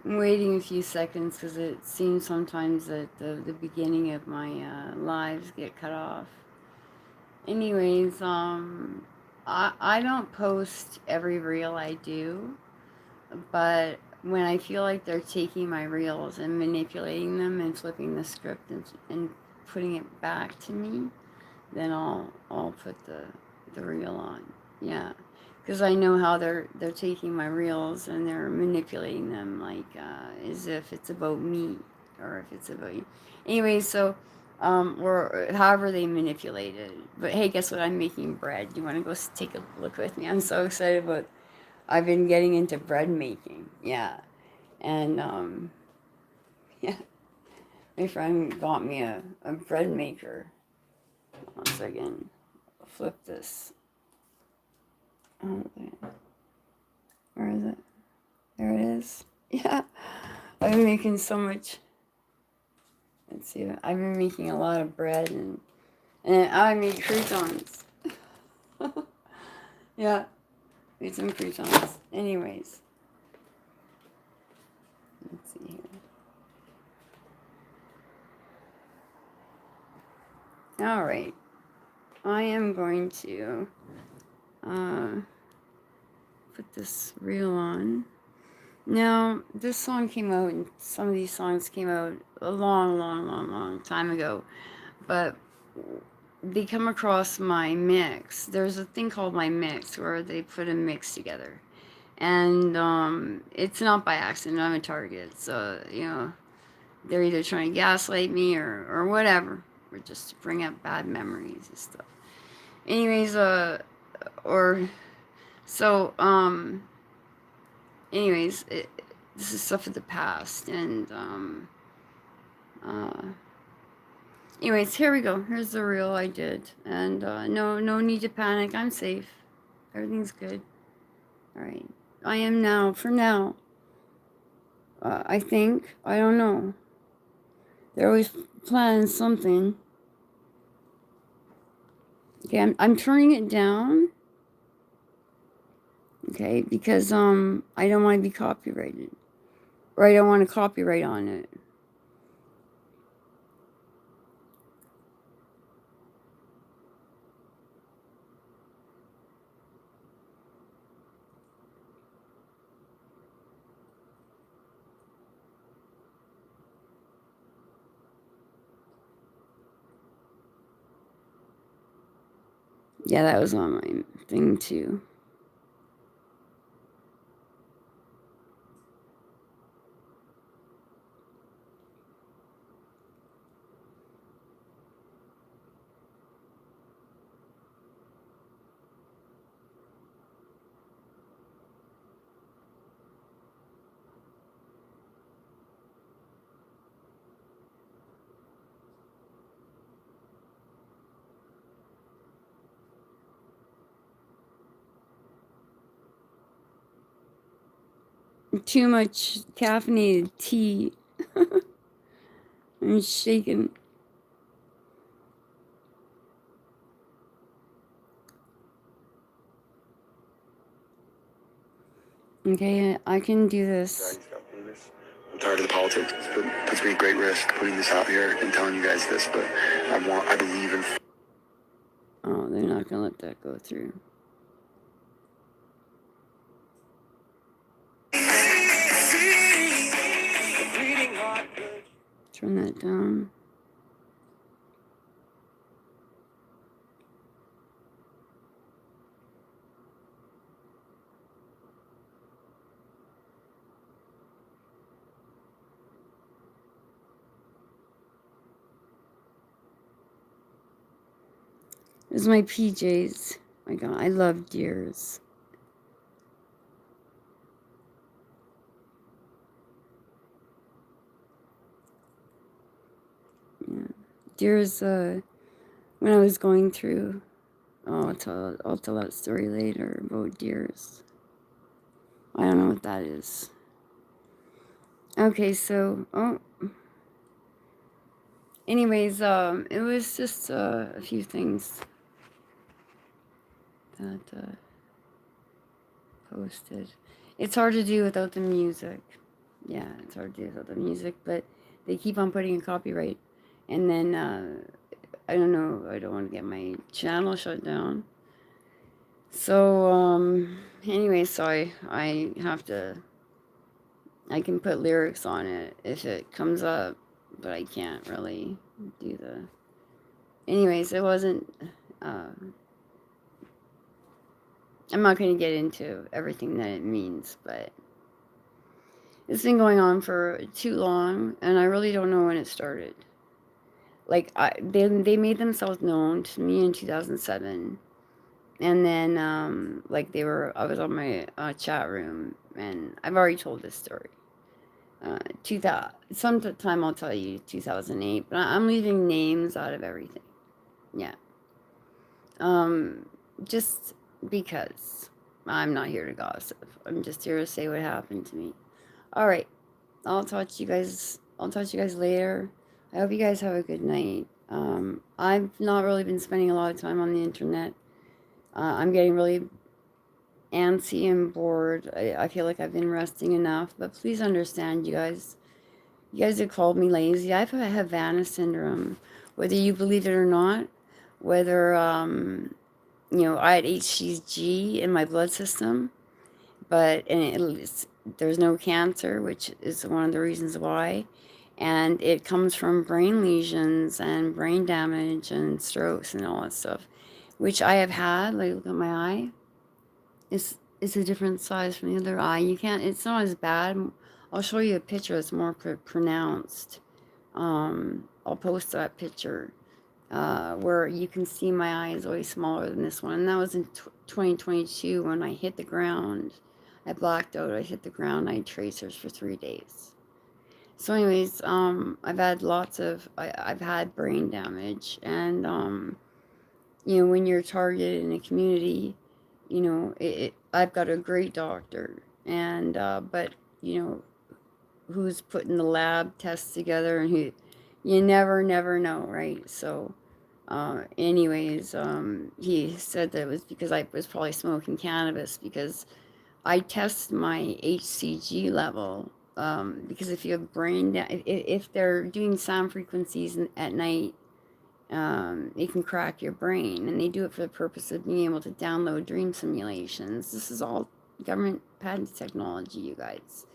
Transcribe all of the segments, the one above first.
I'm waiting a few seconds because it seems sometimes that the beginning of my lives get cut off. Anyways, I don't post every reel I do, but when I feel like they're taking my reels and manipulating them and flipping the script and putting it back to me, then I'll put the reel on. Yeah, because I know how they're taking my reels and they're manipulating them like as if it's about me or if it's about you. Anyway, so or however they manipulate it. But hey, guess what? I'm making bread. Do you want to go take a look with me? I'm so excited about. I've been getting into bread making. Yeah, and yeah, my friend got me a bread maker. One second, flip this. Oh, where is it? There it is. Yeah, I've been making so much. Let's see. I've been making a lot of bread and I made croutons. Yeah, made some croutons. Anyways, let's see here. All right, I am going to uh, put this reel on. Now, this song came out, and some of these songs came out a long time ago, but they come across my mix. There's a thing called my mix where they put a mix together, and it's not by accident. I'm a target, so they're either trying to gaslight me or whatever, or just to bring up bad memories and stuff. Anyways, or so anyways, this is stuff of the past, and uh, anyways, here we go. Here's the reel I did, and no need to panic. I'm safe. Everything's good. All right, I am now. For now, I think. I don't know. They're always planning something. Okay, I'm turning it down. Okay, because I don't want to be copyrighted, or I don't want to copyright on it. Yeah, that was on my thing too. Too much caffeinated tea. I'm shaking. Okay, I can do this. I'm tired of the politics. It puts me at great risk putting this out here and telling you guys this, but I believe in. Oh, they're not gonna let that go through. Turn that down. This is my PJs. My God, I love deers. Yeah. Deers, when I was going through, I'll tell that story later about deers. I don't know what that is. Okay, so, anyways, it was just a few things that posted. It's hard to do without the music. Yeah, it's hard to do without the music, but they keep on putting in copyright. And then, I don't know, I don't want to get my channel shut down. So, anyway, so I have to, I can put lyrics on it if it comes up, but I can't really do the, anyways, it wasn't, uh, I'm not going to get into everything that it means, but it's been going on for too long, and I really don't know when it started. Like, they made themselves known to me in 2007, and then like I was on my chat room, and I've already told this story. 2000, sometime I'll tell you 2008, but I'm leaving names out of everything. Yeah. Just because I'm not here to gossip. I'm just here to say what happened to me. All right. I'll talk to you guys later. I hope you guys have a good night. I've not really been spending a lot of time on the internet. I'm getting really antsy and bored. I feel like I've been resting enough, but please understand, you guys. You guys have called me lazy. I have Havana syndrome, whether you believe it or not. Whether I had HCG in my blood system, there's no cancer, which is one of the reasons why, and it comes from brain lesions and brain damage and strokes and all that stuff, which I have had. Like, look at my eye. It's a different size from the other eye. You can't. It's not as bad. I'll show you a picture that's more pronounced. I'll post that picture where you can see my eye is way smaller than this one. And that was in 2022 when I hit the ground. I blacked out. I hit the ground. I had tracers for 3 days. So, anyways, I've had brain damage, and when you're targeted in a community, I've got a great doctor, and but who's putting the lab tests together, and who, you never know, right? So, anyways, he said that it was because I was probably smoking cannabis, because I test my HCG level, because if you have if they're doing sound frequencies at night, it can crack your brain, and they do it for the purpose of being able to download dream simulations. This is all government patent technology, you guys.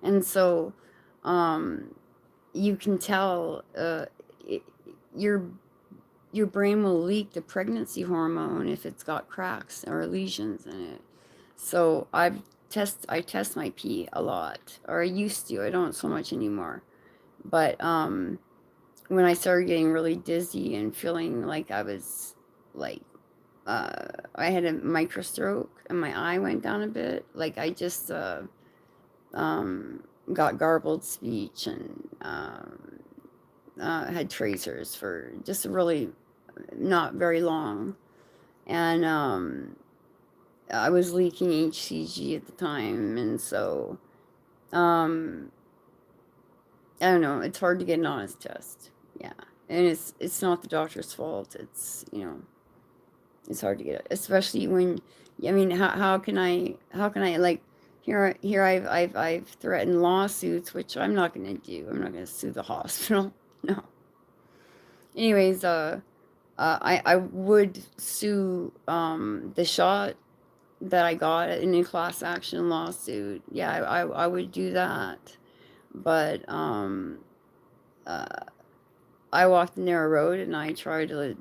And so, you can tell, your brain will leak the pregnancy hormone if it's got cracks or lesions in it. So I test my pee a lot, or I used to. I don't so much anymore. But when I started getting really dizzy and feeling like I was like, I had a micro stroke and my eye went down a bit. Like, I just got garbled speech, and had tracers for just really not very long, and I was leaking HCG at the time, and so I don't know. It's hard to get an honest test. Yeah, and it's not the doctor's fault. It's hard to get, especially when, I mean, how can I like, here I've threatened lawsuits, which I'm not going to do. I'm not going to sue the hospital. No. Anyways, I would sue the shot that I got in a class action lawsuit. Yeah, I would do that. But I walked the narrow road, and I tried to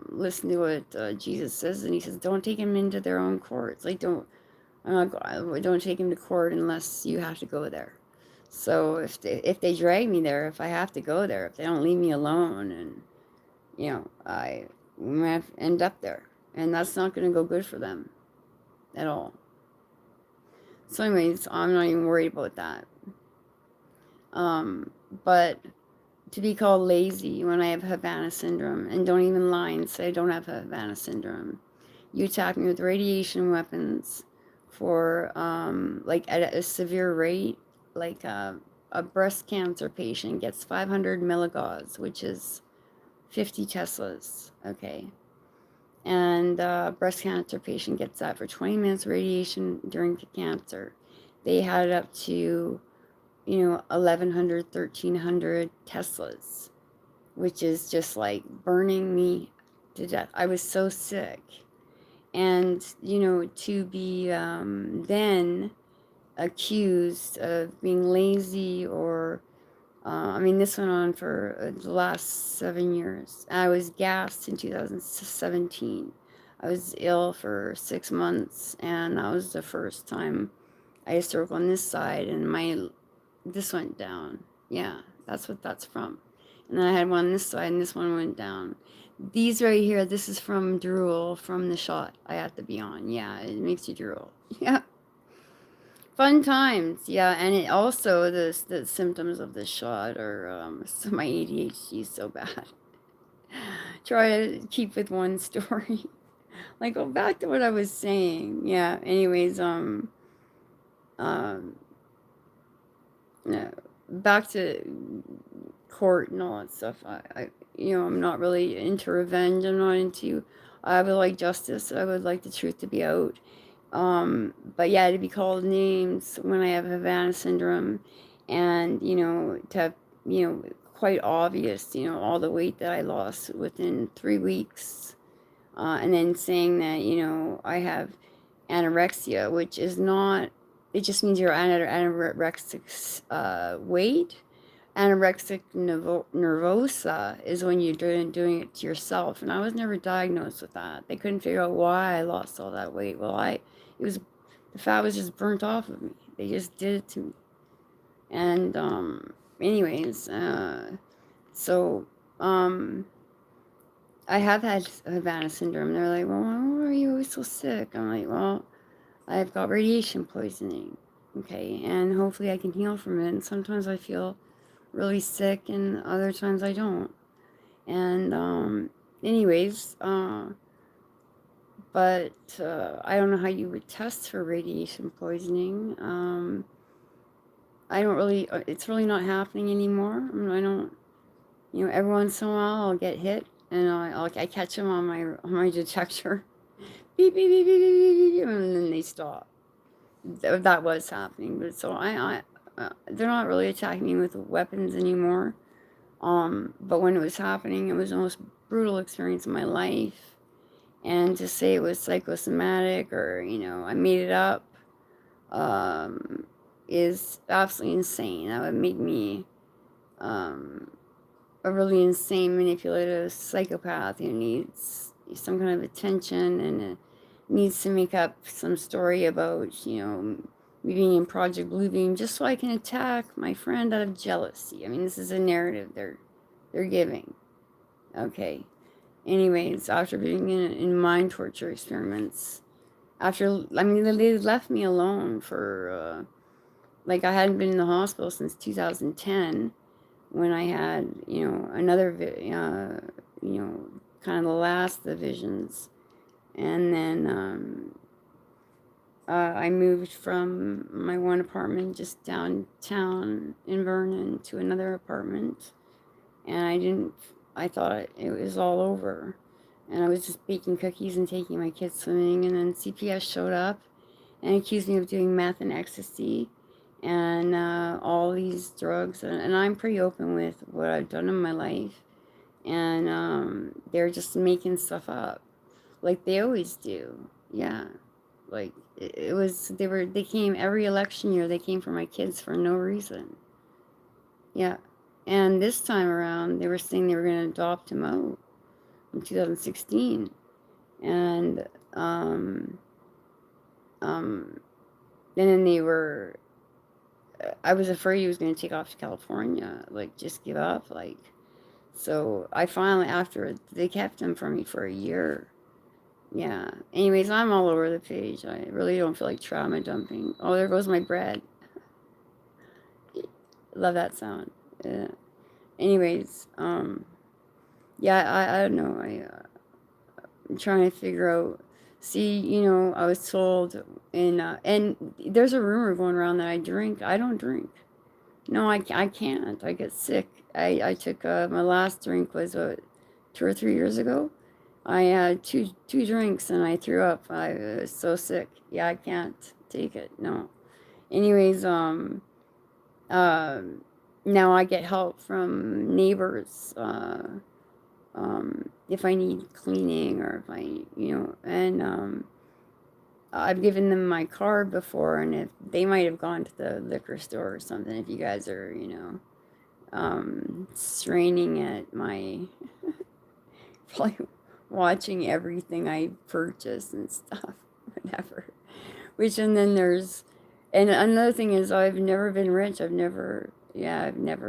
listen to what Jesus says, and he says, don't take him into their own courts. Like, don't take him to court unless you have to go there. So if they drag me there, if I have to go there, if they don't leave me alone, and I might end up there, and that's not going to go good for them at all. So, anyways, I'm not even worried about that. But to be called lazy when I have Havana syndrome, and don't even lie and say I don't have Havana syndrome. You attack me with radiation weapons for like at a severe rate, like a breast cancer patient gets 500 milligauss, which is 50 Teslas, okay? And a breast cancer patient gets that for 20 minutes radiation during cancer. They had it up to 1,100, 1,300 Teslas, which is just like burning me to death. I was so sick. And, to be then accused of being lazy or, this went on for the last 7 years. I was gassed in 2017. I was ill for 6 months, and that was the first time I had stroke on this side, and this went down. Yeah, that's what that's from. And then I had one on this side, and this one went down. These right here, this is from drool from the shot I had to be on. Yeah, it makes you drool. Yeah. Fun times, yeah, and it also the symptoms of the shot are so my ADHD is so bad. Try to keep with one story. Like go back to what I was saying. Yeah. Anyways, um, no, back to court and all that stuff. I'm not really into revenge. I'm not into. I would like justice. I would like the truth to be out. But yeah, to be called names when I have Havana syndrome, and to have quite obvious, all the weight that I lost within 3 weeks, and then saying that I have anorexia, which is not. It just means you're anorexic weight. Anorexic nervosa is when you're doing it to yourself, and I was never diagnosed with that. They couldn't figure out why I lost all that weight. Well, it was the fat was just burnt off of me. They just did it to me. And anyways, so I have had Havana syndrome. They're like, well, why are you always so sick? I'm like, well, I've got radiation poisoning. Okay, and hopefully I can heal from it. And sometimes I feel really sick, and other times I don't. And anyways, but I don't know how you would test for radiation poisoning. I don't really. It's really not happening anymore. I don't. Every once in a while I'll get hit, and I catch them on my detector. Beep beep beep beep beep beep, and then they stop. That was happening, but so they're not really attacking me with weapons anymore. But when it was happening, it was the most brutal experience of my life. And to say it was psychosomatic or, I made it up, is absolutely insane. That would make me a really insane, manipulative psychopath who needs some kind of attention and needs to make up some story about, me being in Project Bluebeam just so I can attack my friend out of jealousy. This is a narrative they're giving. Okay. Anyways, after being in mind torture experiments, they left me alone for, I hadn't been in the hospital since 2010 when I had, another, kind of the last of the visions. And then I moved from my one apartment just downtown in Vernon to another apartment. And I thought it was all over. And I was just baking cookies and taking my kids swimming. And then CPS showed up and accused me of doing meth and ecstasy and all these drugs. And I'm pretty open with what I've done in my life. And they're just making stuff up like they always do. Yeah. Like they came every election year. They came for my kids for no reason. Yeah. And this time around, they were saying they were going to adopt him out in 2016. And and then I was afraid he was going to take off to California, just give up, so I finally, after they kept him from me for a year. Yeah. Anyways, I'm all over the page. I really don't feel like trauma dumping. Oh, there goes my bread. Love that sound. Yeah. Anyways, yeah, I don't know. I'm trying to figure out. See, I was told and there's a rumor going around that I drink. I don't drink. No, I can't. I get sick. I took my last drink was 2 or 3 years ago. I had two drinks and I threw up. I was so sick. Yeah, I can't take it. No. Anyways, Now I get help from neighbors, if I need cleaning, or if I, and I've given them my card before, and if they might have gone to the liquor store or something, if you guys are, straining at my, probably watching everything I purchase and stuff, whatever. Which, and then there's, and another thing is, I've never been rich. I've never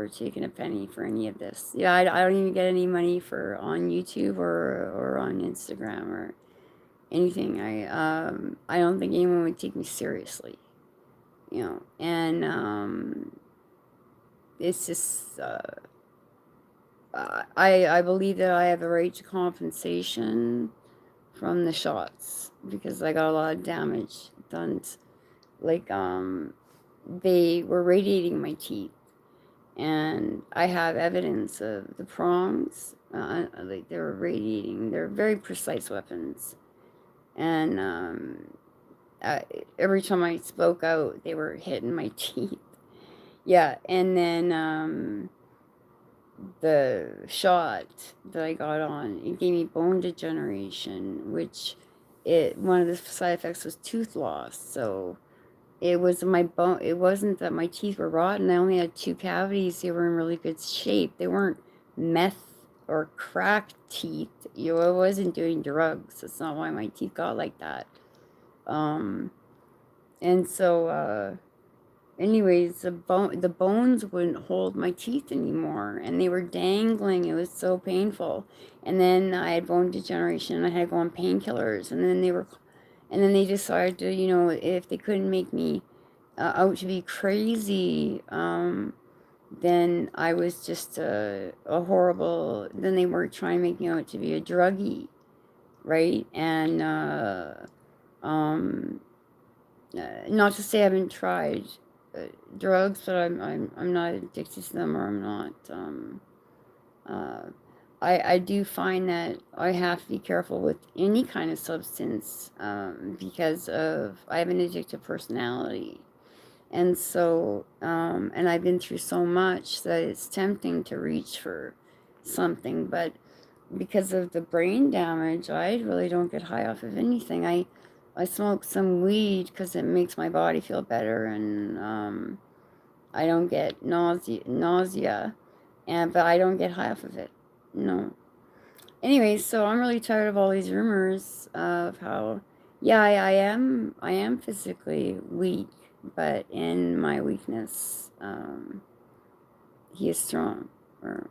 taken a penny for any of this. Yeah, I don't even get any money for on YouTube or on Instagram or anything. I don't think anyone would take me seriously, and it's just I believe that I have a right to compensation from the shots because I got a lot of damage done. Like they were radiating my teeth, and I have evidence of the prongs. Like they were radiating. They're very precise weapons, and every time I spoke out, they were hitting my teeth. Yeah, and then the shot that I got on, it gave me bone degeneration, which one of the side effects was tooth loss. So it was my bone. It wasn't that my teeth were rotten. I only had 2 cavities. They were in really good shape. They weren't meth or crack teeth. I wasn't doing drugs. That's not why my teeth got like that. And so, anyways, the bones wouldn't hold my teeth anymore, and they were dangling. It was so painful. And then I had bone degeneration, and I had to go on painkillers. And then they decided to, if they couldn't make me out to be crazy, then I was just a horrible. Then they were trying to make me out to be a druggie, right? And not to say I haven't tried drugs, but I'm not addicted to them, or I'm not. I do find that I have to be careful with any kind of substance because I have an addictive personality. And so, and I've been through so much that it's tempting to reach for something. But because of the brain damage, I really don't get high off of anything. I smoke some weed because it makes my body feel better, and I don't get nausea, but I don't get high off of it. No. Anyway, so I'm really tired of all these rumors of how, yeah, I am physically weak, but in my weakness, He is strong, or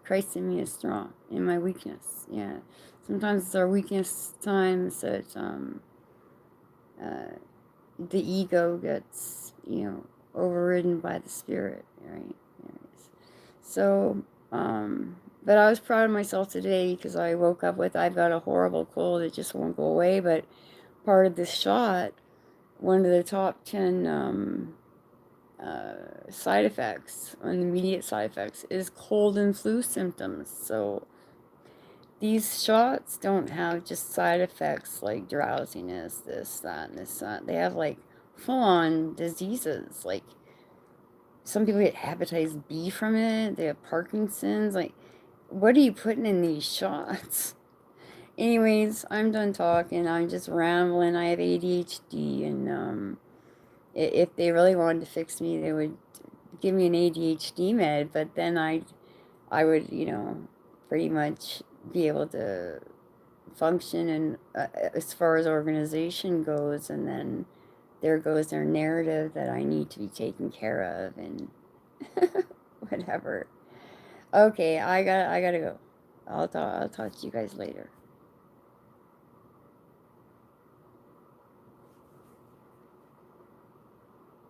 Christ in me is strong in my weakness. Yeah, sometimes it's our weakness times that the ego gets overridden by the spirit, right? Anyways. So, but I was proud of myself today because I woke up with, I've got a horrible cold that just won't go away, but part of this shot, one of the top 10 side effects, immediate side effects, is cold and flu symptoms. So these shots don't have just side effects like drowsiness, this, that, and this, that. They have like full-on diseases. Like some people get hepatitis B from it. They have Parkinson's. Like, what are you putting in these shots? Anyways, I'm done talking. I'm just rambling. I have ADHD, and if they really wanted to fix me, they would give me an ADHD med. But then I would, pretty much be able to function, and as far as organization goes, and then there goes their narrative that I need to be taken care of, and whatever. Okay, I gotta go. I'll talk to you guys later.